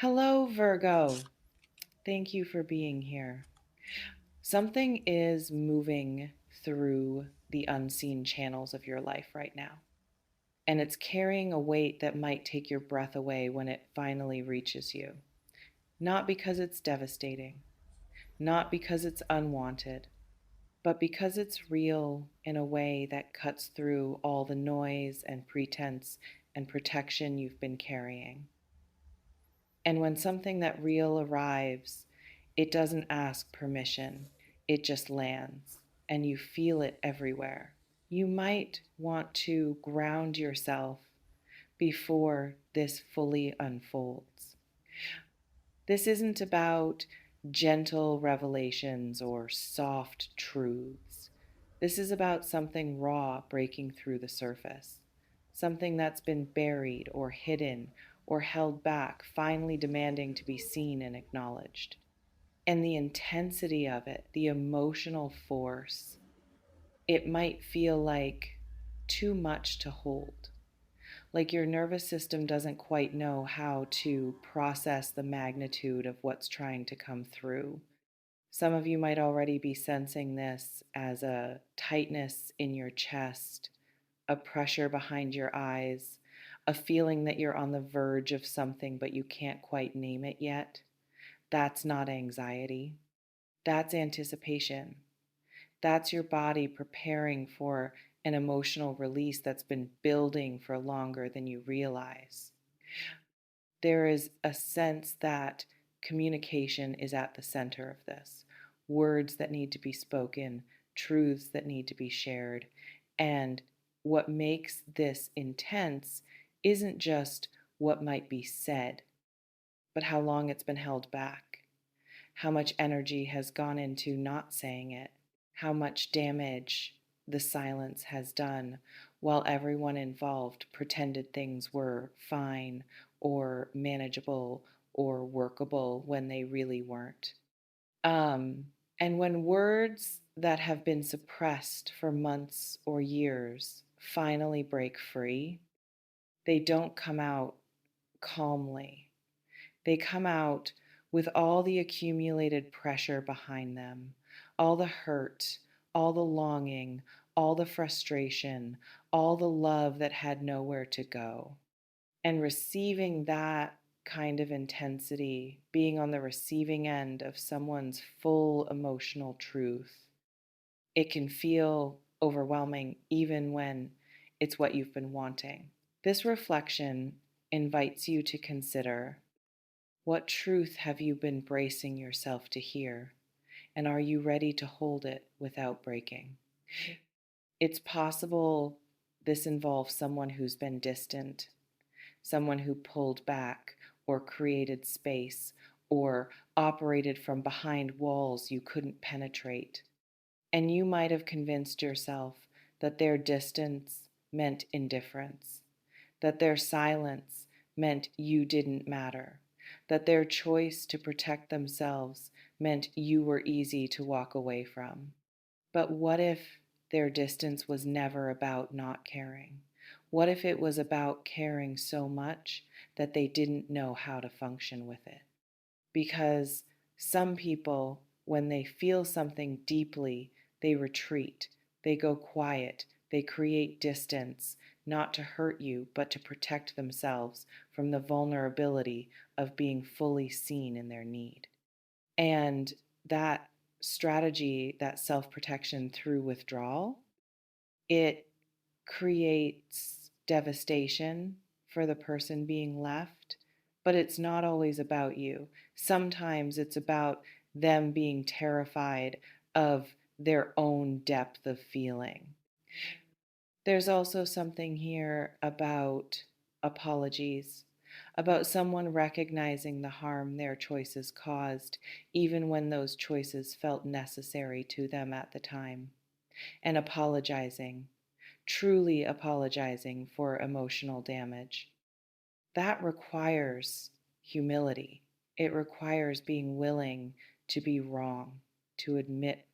Hello, Virgo. Thank you for being here. Something is moving through the unseen channels of your life right now, and it's carrying a weight that might take your breath away when it finally reaches you. Not because it's devastating, not because it's unwanted, but because it's real in a way that cuts through all the noise and pretense and protection you've been carrying. And when something that real arrives, it doesn't ask permission, it just lands, and you feel it everywhere. You might want to ground yourself before this fully unfolds. This isn't about gentle revelations or soft truths. This is about something raw breaking through the surface, something that's been buried or hidden or held back, finally demanding to be seen and acknowledged. And the intensity of it, the emotional force, it might feel like too much to hold. Like your nervous system doesn't quite know how to process the magnitude of what's trying to come through. Some of you might already be sensing this as a tightness in your chest, a pressure behind your eyes, a feeling that you're on the verge of something but you can't quite name it yet. That's not anxiety. That's anticipation. That's your body preparing for an emotional release that's been building for longer than you realize. There is a sense that communication is at the center of this. Words that need to be spoken, truths that need to be shared. And what makes this intense isn't just what might be said, but how long it's been held back, how much energy has gone into not saying it, how much damage the silence has done while everyone involved pretended things were fine or manageable or workable when they really weren't. Um, and when words that have been suppressed for months or years finally break free, they don't come out calmly. They come out with all the accumulated pressure behind them, all the hurt, all the longing, all the frustration, all the love that had nowhere to go. And receiving that kind of intensity, being on the receiving end of someone's full emotional truth, it can feel overwhelming even when it's what you've been wanting. This reflection invites you to consider: what truth have you been bracing yourself to hear? And are you ready to hold it without breaking? It's possible this involves someone who's been distant, someone who pulled back or created space or operated from behind walls you couldn't penetrate. And you might have convinced yourself that their distance meant indifference, that their silence meant you didn't matter, that their choice to protect themselves meant you were easy to walk away from. But what if their distance was never about not caring? What if it was about caring so much that they didn't know how to function with it? Because some people, when they feel something deeply, they retreat, they go quiet, they create distance, not to hurt you, but to protect themselves from the vulnerability of being fully seen in their need. And that strategy, that self protection through withdrawal, it creates devastation for the person being left, but it's not always about you. Sometimes it's about them being terrified of their own depth of feeling. There's also something here about apologies, about someone recognizing the harm their choices caused, even when those choices felt necessary to them at the time, and apologizing, truly apologizing for emotional damage. That requires humility. It requires being willing to be wrong, to admit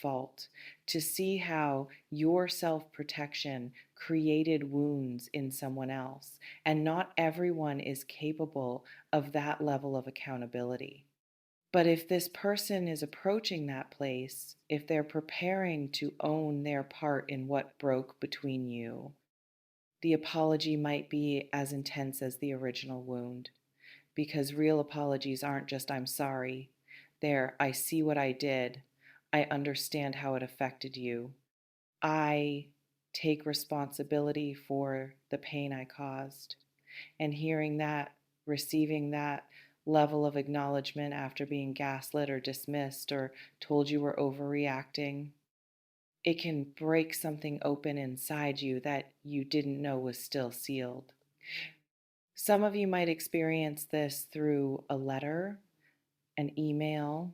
fault, to see how your self protection created wounds in someone else. And not everyone is capable of that level of accountability. But if this person is approaching that place, if they're preparing to own their part in what broke between you, the apology might be as intense as the original wound. Because real apologies aren't just "I'm sorry." They're "I see what I did. I understand how it affected you. I take responsibility for the pain I caused." And hearing that, receiving that level of acknowledgement after being gaslit or dismissed or told you were overreacting, it can break something open inside you that you didn't know was still sealed. Some of you might experience this through a letter, an email,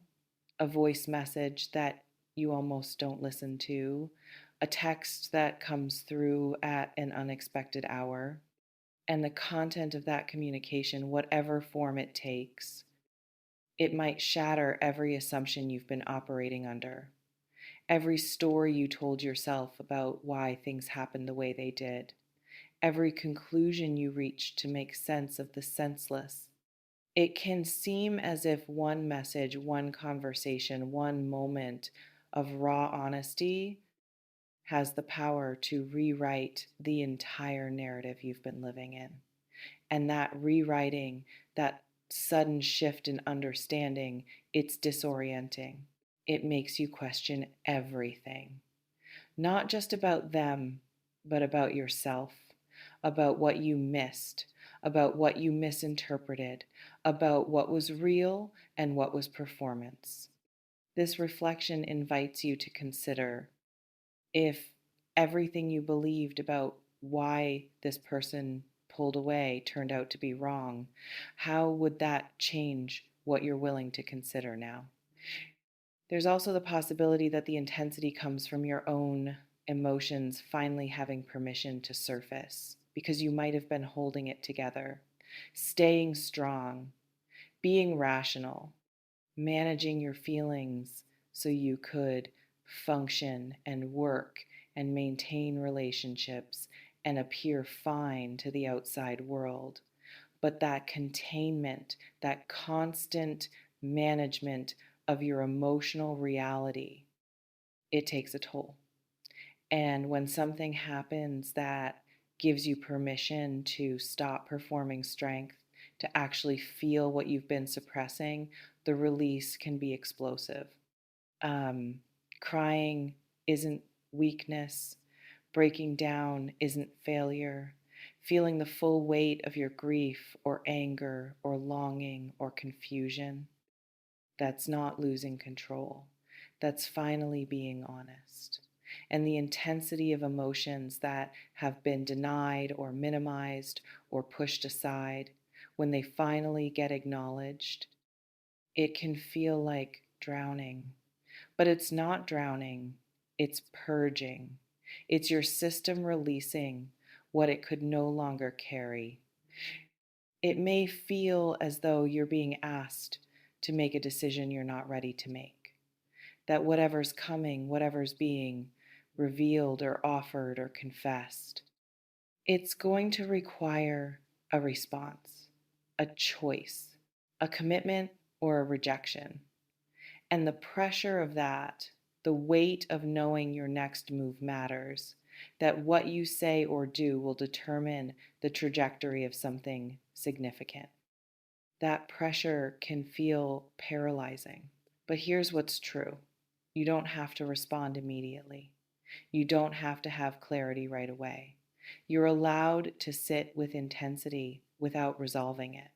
a voice message that you almost don't listen to, a text that comes through at an unexpected hour. And the content of that communication, whatever form it takes, it might shatter every assumption you've been operating under, every story you told yourself about why things happened the way they did, every conclusion you reached to make sense of the senseless. It can seem as if one message, one conversation, one moment of raw honesty has the power to rewrite the entire narrative you've been living in. And that rewriting, that sudden shift in understanding, it's disorienting. It makes you question everything, not just about them, but about yourself, about what you missed, about what you misinterpreted, about what was real and what was performance. This reflection invites you to consider if everything you believed about why this person pulled away turned out to be wrong, how would that change what you're willing to consider now? There's also the possibility that the intensity comes from your own emotions finally having permission to surface because you might have been holding it together, staying strong, being rational, managing your feelings so you could function and work and maintain relationships and appear fine to the outside world. But that containment, that constant management of your emotional reality, it takes a toll. And when something happens that gives you permission to stop performing strength, to actually feel what you've been suppressing, the release can be explosive. Crying isn't weakness. Breaking down isn't failure. Feeling the full weight of your grief or anger or longing or confusion, that's not losing control. That's finally being honest. And the intensity of emotions that have been denied or minimized or pushed aside, when they finally get acknowledged, it can feel like drowning. But it's not drowning, it's purging. It's your system releasing what it could no longer carry. It may feel as though you're being asked to make a decision you're not ready to make. That whatever's coming, whatever's being revealed or offered or confessed, it's going to require a response, a choice, a commitment or a rejection. And the pressure of that, the weight of knowing your next move matters, that what you say or do will determine the trajectory of something significant. That pressure can feel paralyzing. But here's what's true: you don't have to respond immediately. You don't have to have clarity right away. You're allowed to sit with intensity without resolving it.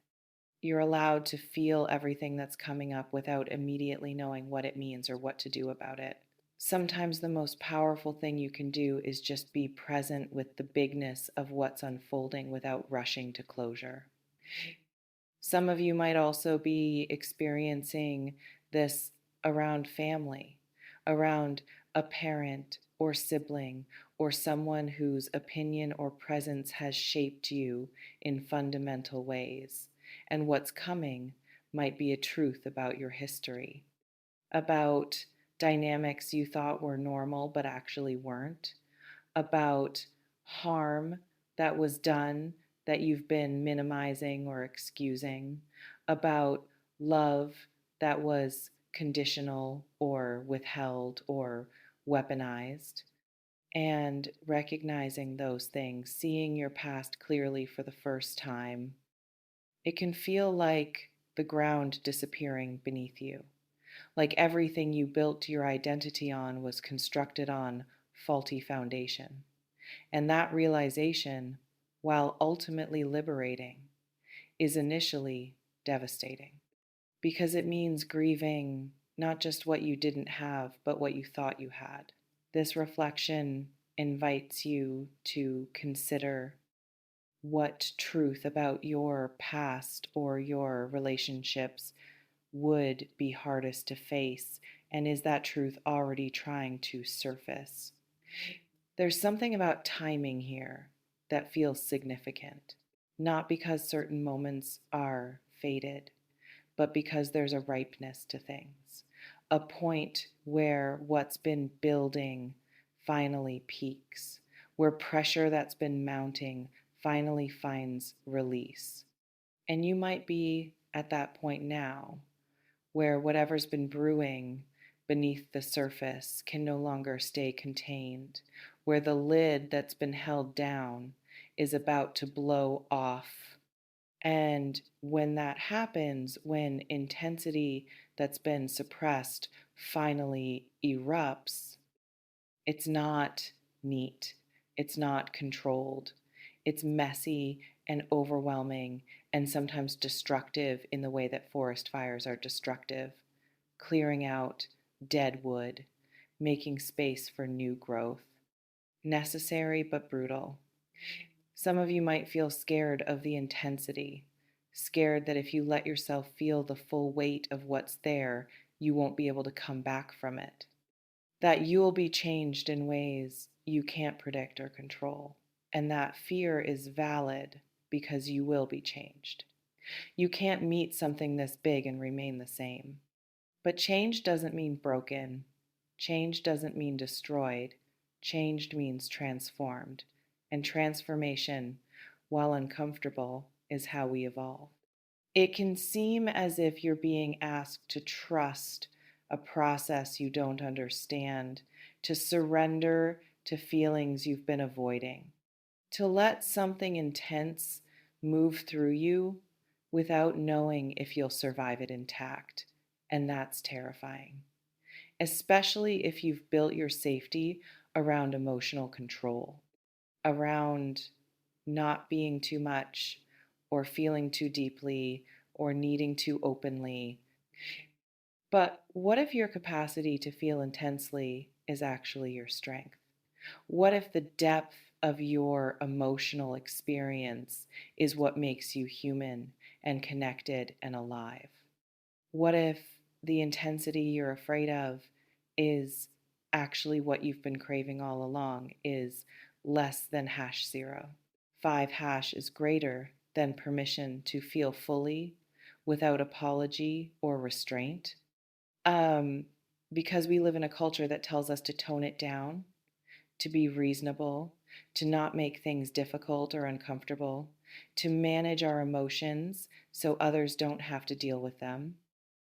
You're allowed to feel everything that's coming up without immediately knowing what it means or what to do about it. Sometimes the most powerful thing you can do is just be present with the bigness of what's unfolding without rushing to closure. Some of you might also be experiencing this around family, around a parent or sibling or someone whose opinion or presence has shaped you in fundamental ways. And what's coming might be a truth about your history, about dynamics you thought were normal but actually weren't, about harm that was done that you've been minimizing or excusing, about love that was conditional or withheld or weaponized, and recognizing those things, seeing your past clearly for the first time. It can feel like the ground disappearing beneath you, like everything you built your identity on was constructed on faulty foundation. And that realization, while ultimately liberating, is initially devastating because it means grieving not just what you didn't have, but what you thought you had. This reflection invites you to consider what truth about your past or your relationships would be hardest to face, and is that truth already trying to surface? There's something about timing here that feels significant, not because certain moments are fated, but because there's a ripeness to things, a point where what's been building finally peaks, where pressure that's been mounting finally finds release. And you might be at that point now, where whatever's been brewing beneath the surface can no longer stay contained, where the lid that's been held down is about to blow off. And when that happens, when intensity that's been suppressed finally erupts, it's not neat, it's not controlled, it's messy and overwhelming and sometimes destructive in the way that forest fires are destructive, clearing out dead wood, making space for new growth. Necessary but brutal. Some of you might feel scared of the intensity, scared that if you let yourself feel the full weight of what's there, you won't be able to come back from it. That you will be changed in ways you can't predict or control. And that fear is valid because you will be changed. You can't meet something this big and remain the same. But change doesn't mean broken. Change doesn't mean destroyed. Changed means transformed. And transformation, while uncomfortable, is how we evolve. It can seem as if you're being asked to trust a process you don't understand, to surrender to feelings you've been avoiding, to let something intense move through you without knowing if you'll survive it intact. And that's terrifying, especially if you've built your safety around emotional control, around not being too much or feeling too deeply or needing too openly. But what if your capacity to feel intensely is actually your strength? What if the depth of your emotional experience is what makes you human and connected and alive? What if the intensity you're afraid of is actually what you've been craving all along, is less than hash zero? 5 hash is greater than permission to feel fully without apology or restraint. Um, because we live in a culture that tells us to tone it down, to be reasonable, to not make things difficult or uncomfortable, to manage our emotions so others don't have to deal with them.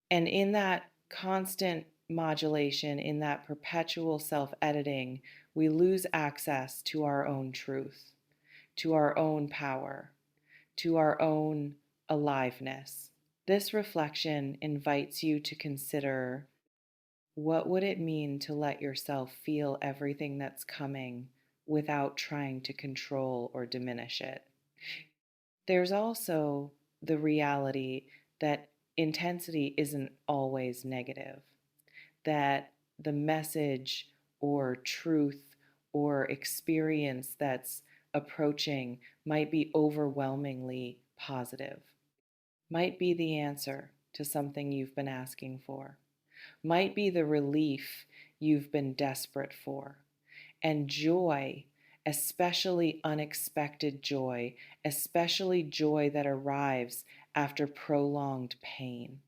And in that constant modulation, in that perpetual self editing, we lose access to our own truth, to our own power, to our own aliveness. This reflection invites you to consider, what would it mean to let yourself feel everything that's coming without trying to control or diminish it? There's also the reality that intensity isn't always negative, that the message or truth or experience that's approaching might be overwhelmingly positive, might be the answer to something you've been asking for, might be the relief you've been desperate for. And joy, especially unexpected joy, especially joy that arrives after prolonged pain,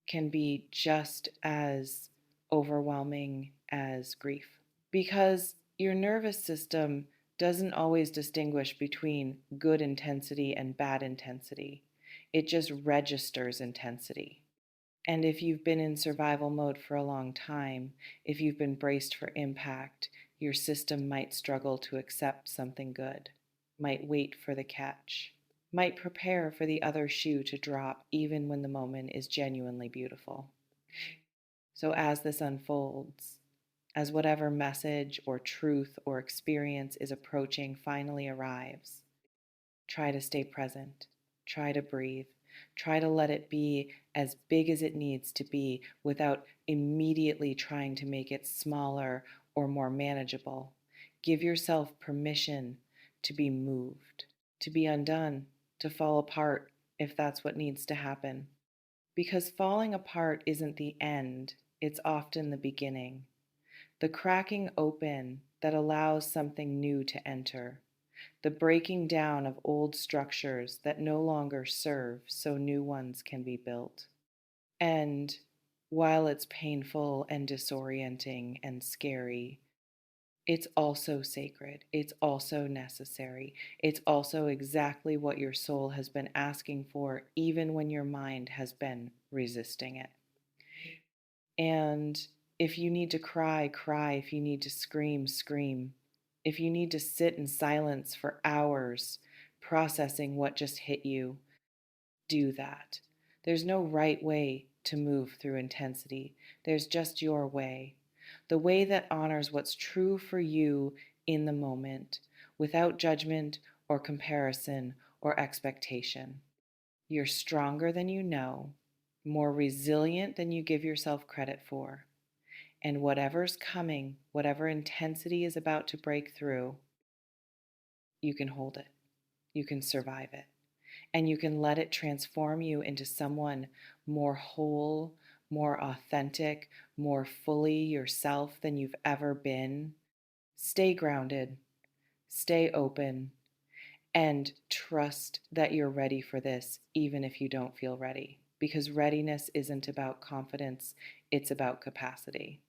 can be just as overwhelming as grief. Because your nervous system doesn't always distinguish between good intensity and bad intensity. It just registers intensity. And if you've been in survival mode for a long time, if you've been braced for impact, your system might struggle to accept something good, might wait for the catch, might prepare for the other shoe to drop even when the moment is genuinely beautiful. So as this unfolds, as whatever message or truth or experience is approaching finally arrives, try to stay present. Try to breathe. Try to let it be as big as it needs to be without immediately trying to make it smaller or more manageable. Give yourself permission to be moved, to be undone, to fall apart if that's what needs to happen. Because falling apart isn't the end, it's often the beginning. The cracking open that allows something new to enter, the breaking down of old structures that no longer serve so new ones can be built. And while it's painful and disorienting and scary, it's also sacred. It's also necessary. It's also exactly what your soul has been asking for, even when your mind has been resisting it. And if you need to cry, cry. If you need to scream, scream. If you need to sit in silence for hours processing what just hit you, do that. There's no right way to move through intensity. There's just your way. The way that honors what's true for you in the moment, without judgment or comparison or expectation. You're stronger than you know, more resilient than you give yourself credit for. And whatever's coming, whatever intensity is about to break through, you can hold it. You can survive it. And you can let it transform you into someone more whole, more authentic, more fully yourself than you've ever been. Stay grounded, stay open, and trust that you're ready for this, even if you don't feel ready. Because readiness isn't about confidence, it's about capacity.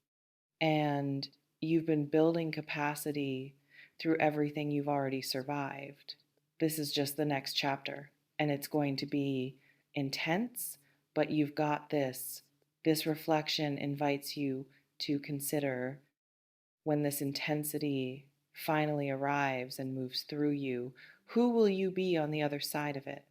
And you've been building capacity through everything you've already survived. This is just the next chapter, and it's going to be intense, but you've got this. This reflection invites you to consider, when this intensity finally arrives and moves through you, who will you be on the other side of it?